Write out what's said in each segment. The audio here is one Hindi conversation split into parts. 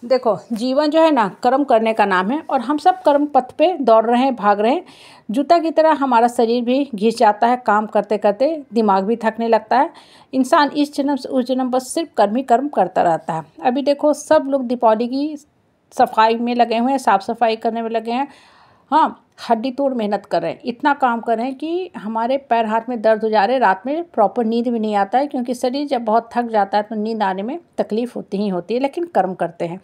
देखो, जीवन जो है ना कर्म करने का नाम है और हम सब कर्म पथ पे दौड़ रहे हैं, भाग रहे हैं। जूता की तरह हमारा शरीर भी घिस जाता है, काम करते करते दिमाग भी थकने लगता है। इंसान इस जन्म से उस जन्म बस सिर्फ कर्म ही कर्म करता रहता है। अभी देखो, सब लोग दीपावली की सफाई में लगे हुए हैं, साफ़ सफाई करने में लगे हैं। हाँ, हड्डी तोड़ मेहनत कर रहे हैं, इतना काम कर रहे हैं कि हमारे पैर हाथ में दर्द हो जा रहे हैं। रात में प्रॉपर नींद भी नहीं आता है, क्योंकि शरीर जब बहुत थक जाता है तो नींद आने में तकलीफ़ होती ही होती है, लेकिन कर्म करते हैं।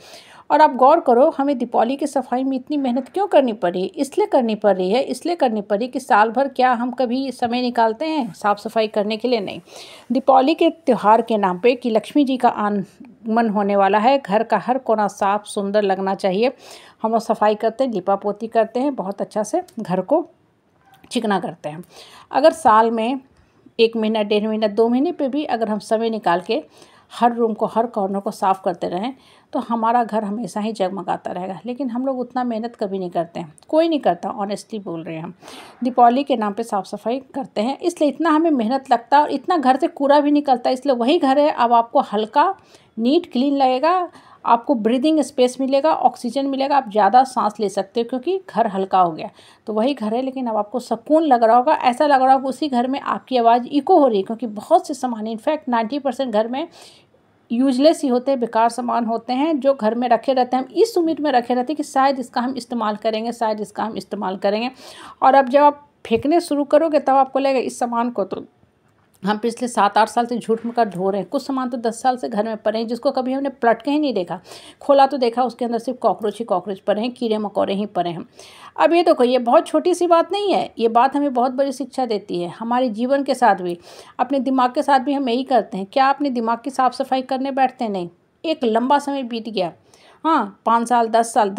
और आप गौर करो, हमें दीपावली की सफाई में इतनी मेहनत क्यों करनी पड़ी? इसलिए करनी पड़ रही है, इसलिए करनी पड़ी कि साल भर क्या हम कभी समय निकालते हैं साफ़ सफाई करने के लिए? नहीं। दीपावली के त्यौहार के नाम पे कि लक्ष्मी जी का आगमन होने वाला है, घर का हर कोना साफ सुंदर लगना चाहिए। हम लोग सफाई करते हैं, लिपा पोती करते हैं, बहुत अच्छा से घर को चिकना करते हैं। अगर साल में 1 महीना, 1.5 महीना, 2 महीने पे भी अगर हम समय निकाल के हर रूम को, हर कॉर्नर को साफ़ करते रहें तो हमारा घर हमेशा ही जगमगाता रहेगा। लेकिन हम लोग उतना मेहनत कभी नहीं करते हैं, कोई नहीं करता, ऑनेस्टली बोल रहे हैं हम। दीपावली के नाम पे साफ़ सफाई करते हैं, इसलिए इतना हमें मेहनत लगता है और इतना घर से कूड़ा भी निकलता है। इसलिए वही घर है, अब आपको हल्का नीट क्लीन लगेगा, आपको ब्रीदिंग स्पेस मिलेगा, ऑक्सीजन मिलेगा, आप ज़्यादा सांस ले सकते हो क्योंकि घर हल्का हो गया। तो वही घर है, लेकिन अब आपको सुकून लग रहा होगा, ऐसा लग रहा होगा उसी घर में आपकी आवाज़ इको हो रही है, क्योंकि बहुत से सामान, इनफैक्ट 90% घर में यूजलेस ही होते हैं, बेकार सामान होते हैं जो घर में रखे रहते हैं। हम इस उम्मीद में रखे रहते हैं कि शायद इसका हम इस्तेमाल करेंगे, शायद इसका हम इस्तेमाल करेंगे। और अब जब आप फेंकने शुरू करोगे तब आपको लगेगा इस सामान को तो हम पिछले 7-8 साल से झूठ मूठ ढो रहे हैं। कुछ सामान तो 10 साल से घर में पड़े हैं, जिसको कभी हमने पलट के ही नहीं देखा। खोला तो देखा, उसके अंदर सिर्फ कॉकरोच ही कॉकरोच पड़े हैं, कीड़े मकोड़े ही पड़े हैं। अब ये देखो, ये बहुत छोटी सी बात नहीं है, ये बात हमें बहुत बड़ी शिक्षा देती है। हमारे जीवन के साथ भी, अपने दिमाग के साथ भी हम यही करते हैं। क्या अपने दिमाग की साफ़ सफाई करने बैठते हैं? नहीं। एक लंबा समय बीत गया, हाँ, 5 साल, 10 साल,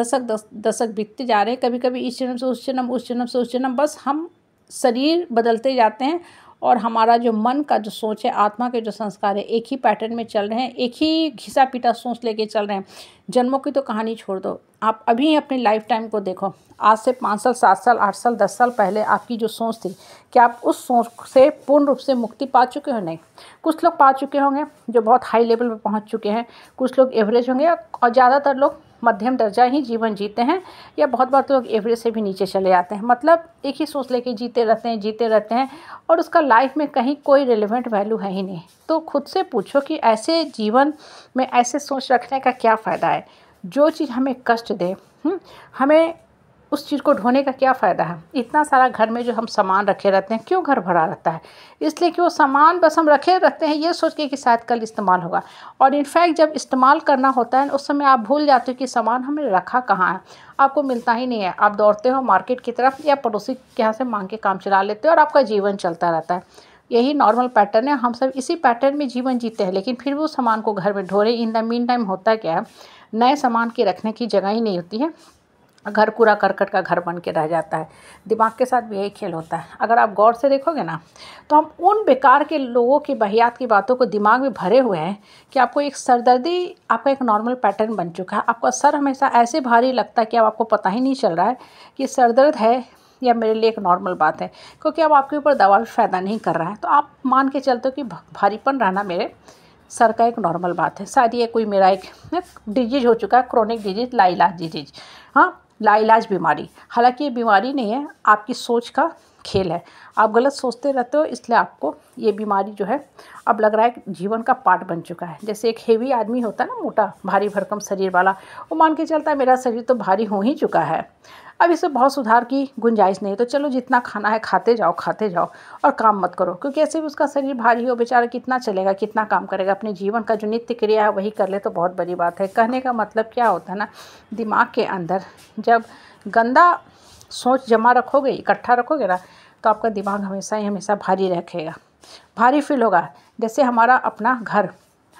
दशक बीतते जा रहे हैं। कभी कभी इस जन्म से उस जन्म, उस जन्म से उस जन्म, बस हम शरीर बदलते जाते हैं और हमारा जो मन का जो सोच है, आत्मा के जो संस्कार है, एक ही पैटर्न में चल रहे हैं, एक ही घिसा पीटा सोच लेके चल रहे हैं। जन्मों की तो कहानी छोड़ दो, आप अभी अपने लाइफ टाइम को देखो। आज से 5 साल, 7 साल, 8 साल, 10 साल पहले आपकी जो सोच थी, क्या आप उस सोच से पूर्ण रूप से मुक्ति पा चुके हो? नहीं। कुछ लोग पा चुके होंगे जो बहुत हाई लेवल पर पहुंच चुके हैं, कुछ लोग एवरेज होंगे और ज़्यादातर लोग मध्यम दर्जा ही जीवन जीते हैं, या बहुत बार तो लोग एवरेज से भी नीचे चले जाते हैं। मतलब एक ही सोच लेके जीते रहते हैं और उसका लाइफ में कहीं कोई रिलेवेंट वैल्यू है ही नहीं। तो खुद से पूछो कि ऐसे जीवन में ऐसे सोच रखने का क्या फ़ायदा है? जो चीज़ हमें कष्ट दे, हमें उस चीज़ को ढोने का क्या फ़ायदा है? इतना सारा घर में जो हम सामान रखे रहते हैं, क्यों घर भरा रहता है? इसलिए कि वो सामान बस हम रखे रहते हैं ये सोच के कि शायद कल इस्तेमाल होगा। और इनफैक्ट जब इस्तेमाल करना होता है उस समय आप भूल जाते हो कि सामान हमने रखा कहाँ है, आपको मिलता ही नहीं है। आप दौड़ते हो मार्केट की तरफ या पड़ोसी के यहाँ से मांग के काम चला लेते हो और आपका जीवन चलता रहता है। यही नॉर्मल पैटर्न है, हम सब इसी पैटर्न में जीवन जीते हैं, लेकिन फिर भी उस सामान को घर में ढो रहे। इन द मीन टाइम होता क्या है, नए सामान के रखने की जगह ही नहीं होती है, घर कूड़ा करकट का घर बन के रह जाता है। दिमाग के साथ भी यही खेल होता है। अगर आप गौर से देखोगे ना, तो हम उन बेकार के लोगों की वाहियात की बातों को दिमाग में भरे हुए हैं कि आपको एक सरदर्दी, आपका एक नॉर्मल पैटर्न बन चुका है। आपका सर हमेशा ऐसे भारी लगता है कि अब आपको पता ही नहीं चल रहा है कि सरदर्द है या मेरे लिए एक नॉर्मल बात है, क्योंकि अब आपके ऊपर दवा भी फ़ायदा नहीं कर रहा है। तो आप मान के चलते हो कि भारीपन रहना मेरे सर का एक नॉर्मल बात है। शायद ये कोई मेरा एक डिजीज हो चुका है, क्रोनिक डिजीज, लाइलाज डिजीज, हाँ, लाइलाज बीमारी। हालांकि ये बीमारी नहीं है, आपकी सोच का खेल है। आप गलत सोचते रहते हो, इसलिए आपको ये बीमारी जो है अब लग रहा है जीवन का पार्ट बन चुका है। जैसे एक हेवी आदमी होता है ना, मोटा भारी भरकम शरीर वाला, वो मान के चलता है मेरा शरीर तो भारी हो ही चुका है, अब इसे बहुत सुधार की गुंजाइश नहीं है, तो चलो जितना खाना है खाते जाओ और काम मत करो। क्योंकि ऐसे भी उसका शरीर भारी हो, बेचारा कितना चलेगा, कितना काम करेगा, अपने जीवन का जो नित्य क्रिया है वही कर ले तो बहुत बड़ी बात है। कहने का मतलब क्या होता है ना, दिमाग के अंदर जब गंदा सोच जमा रखोगे, इकट्ठा रखोगे ना, तो आपका दिमाग हमेशा भारी रखेगा, भारी फील होगा। जैसे हमारा अपना घर,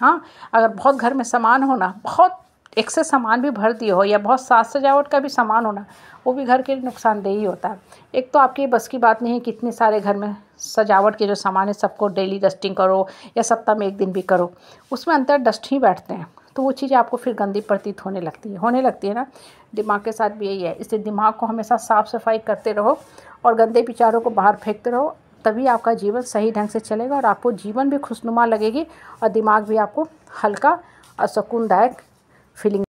हाँ, अगर बहुत घर में सामान होना, बहुत एक्सेस सामान भी भर दिए हो, या बहुत साज सजावट का भी सामान होना, वो भी घर के लिए नुकसानदेही होता है। एक तो आपकी बस की बात नहीं है कि इतने सारे घर में सजावट के जो सामान है सबको डेली डस्टिंग करो या सप्ताह में 1 दिन भी करो, उसमें अंतर डस्ट ही बैठते हैं। तो वो चीज़ आपको फिर गंदी प्रतीत होने लगती है ना। दिमाग के साथ भी यही है, इसलिए दिमाग को हमेशा साफ़ सफाई करते रहो और गंदे विचारों को बाहर फेंकते रहो, तभी आपका जीवन सही ढंग से चलेगा और आपको जीवन भी खुशनुमा लगेगी और दिमाग भी आपको हल्का और सुकूनदायक फीलिंग